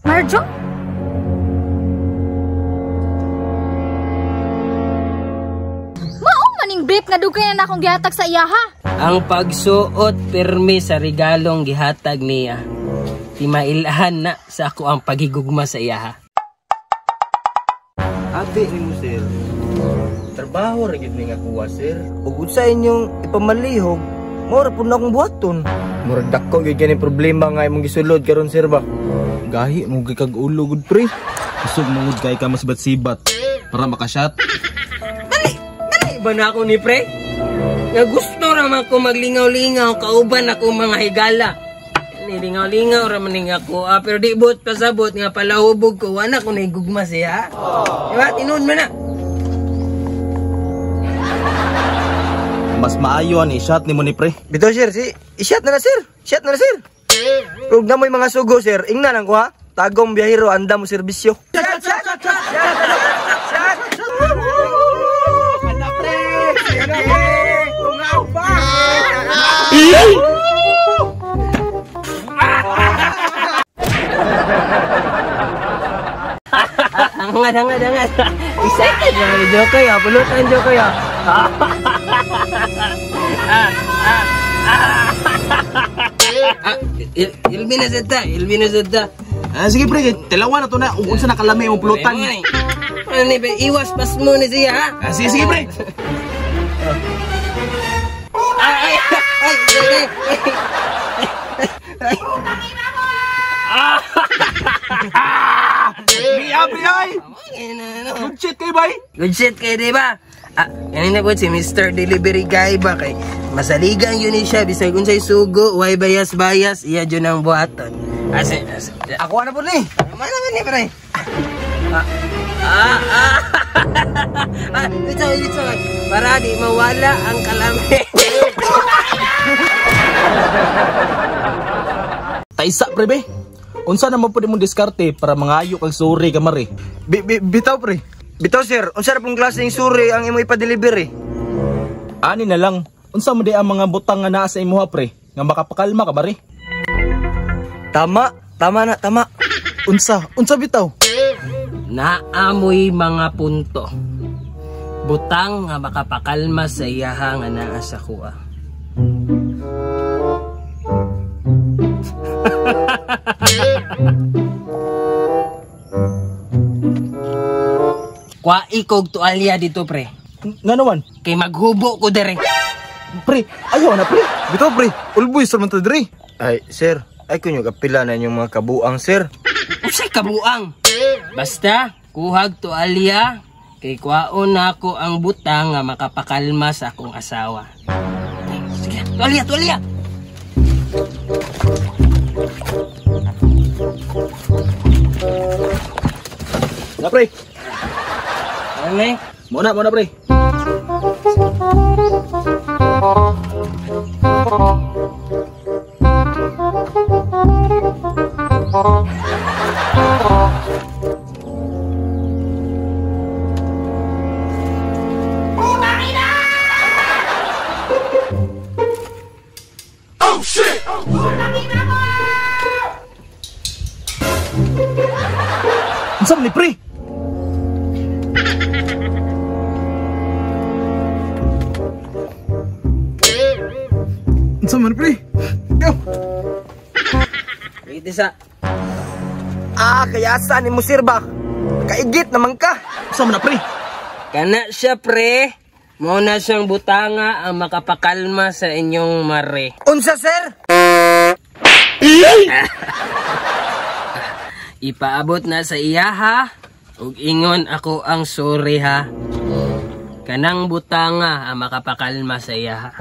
Marjo? Mao maning brief nga dugay na akong gihatag sa iya ha. Ang pagsuot pirmi sa regalong gihatag niya. Timailahan na sa ako ang paghigugma sa iya ha. Ate ni mo sir. Trabaho ra gyud ni nga kuha sir. Ug sa inyong ipamalihog, mora pud na akong buhaton. Murag dako gyud kani problema nga imong gisulod karon sir ba. Gahi mo kag ulo gud pre. Isog mangud kay ka masibat-sibat para makashot. Dali ba na ako ni pre? Nga gusto raman ko maglingaw-lingaw kauban ako mga higala. Nilingaw-lingaw raman ako pero di bot pasabot nga palahubog ko wala ko na igugma siya. Diba? Tinuod mo na. Mas maayo ni shot ni mo ni pre. Bitaw sir, i-shot na sir. Shot na sir. Ug na mo'y mga sugo sir, ingna lang ko ha. Tagong biyahero anda mo serbisyo. Shot. Kana pre. Tungaw pa. Hangat. Excited na ni Jokoy ha. Pulutan Jokoy ha. Ilbi na zata. Sige pre, tilawan na to na. Unsa nakalami yung pulutan. Ano ba? Iwas pas mo ni siya ha. Sige pre. Ay. Ay. Good shit kay bay. Good shit kayo, diba? Kanina po si Mr. Delivery Guy ba kay masaligan yun siya bisag unsay sugo, way bayas-bayas, iya dyan ang buhaton. Ako na po ni. Mana nga ni pre? Ito. Para di mawala ang kalami. Taisa pre be. Unsa naman pud imong diskarte para mangayo kag suri ka mare? Bitaw pre. Bitaw sir, unsa ra pong klaseng suri ang imo ipa-deliver? Ani na lang. Unsa mo di ang mga butang nga naa sa imuha pre? Nga makapakalma ka mare? Tama na. Unsa bitaw? Naamoy mga punto. Butang nga makapakalma sa iyaha nga naa sa kuha. Kwa ikog tualya dito pre. Nga naman? Kay maghubo ko dere. Pre, ayaw na pre. Bitaw pre, ulboy sa man to diri. Ay sir, ay kunyo kapila na inyong mga kabuang sir. Usay kabuang. Basta kuhag tualya kay kwaon nako ang butang nga makapakalma sa akong asawa. Sige, tualya. Na pre. Ano? Muna pre. Oh shit! Unsa man ni pre? Unsa man pre? Iti sa Kaya saan ni mo sir ba? Kaigit naman ka. Unsa man na pre? kana siya pre. Mo na siyang butanga ang makapakalma sa inyong mare. Unsa sir? Ipaabot na sa iya ha. Ug ingon ako ang sorry ha. Kanang butanga ang makapakalma sa iya ha.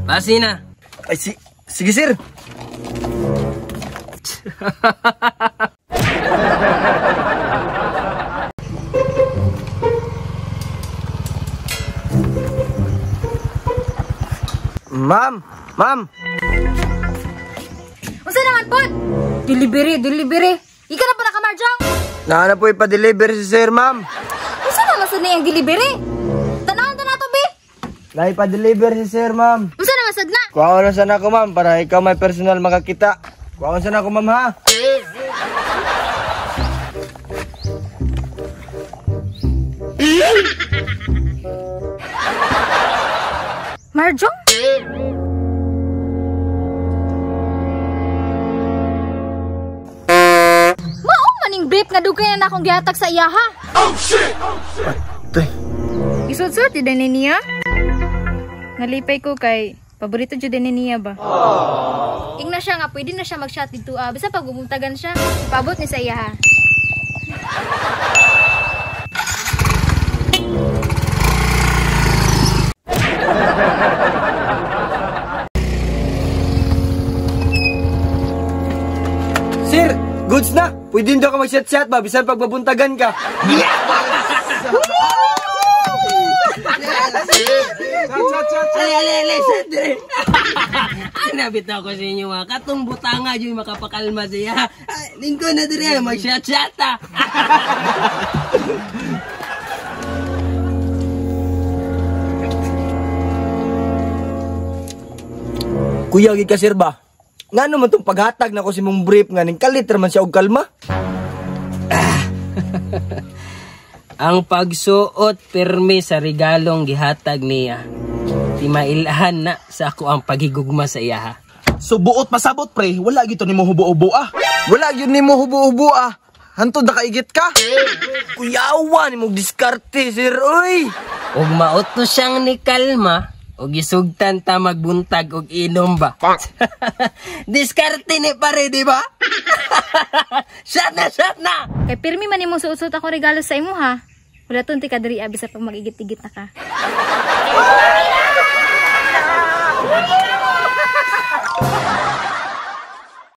Basi na. Ay sige sir. Ma'am. Unsa naman po? Delivery. Ika na po nakamarjang. Naana po ipa-deliver si sir ma'am. Unsa naman sa niyang delivery? Tanawan na to be. Na ipa-deliver si sir ma'am. Unsa naman sad na? Kuha na sana ako ma'am para ikaw may personal makakita. Kuhaan sana ako, ma'am, ha? Marjong? Mao maning brief nga dugay na akong gihatag sa iya ha. Tay. Isud-sud din niya. Nalipay ko kay paborito jud din niya ba. Ingna siya nga pwede na siya mag-shot dito basta pag bubuntagan siya, ipabot ni sa iya ha. Sir, goods na. Pwede daw ka mag-chat-chat ba? Bisan pagbabuntagan ka. Ale, Sandre. Nabit ako sa inyo mga katong butanga yung makapakalma siya. Lingko na dire, mag-chat-chata. Kuya, gid ka, sir ba? Nga naman itong paghatag na ko si mong brief nga ning kalit man siya og kalma. Ang pagsuot permi sa regalong gihatag niya. Di mailahan na sa ako ang pagigugma sa iya ha. So buot pasabot pre, wala gito nimo hubo-ubo ah. Wala yun ni mo hubo-hubo ah. Hantod na kaigit ka. Kuyawa ni mong diskarte, sir, oy. Ug maot no siyang ni kalma, ug isugtan ta magbuntag og inom ba. Diskarte ni pare, di ba? Shot na! Kay pirmi man imong suot-suot ako regalo sa imo ha. Wala ton ti kadiri abi sa pag magigit-igit na ka.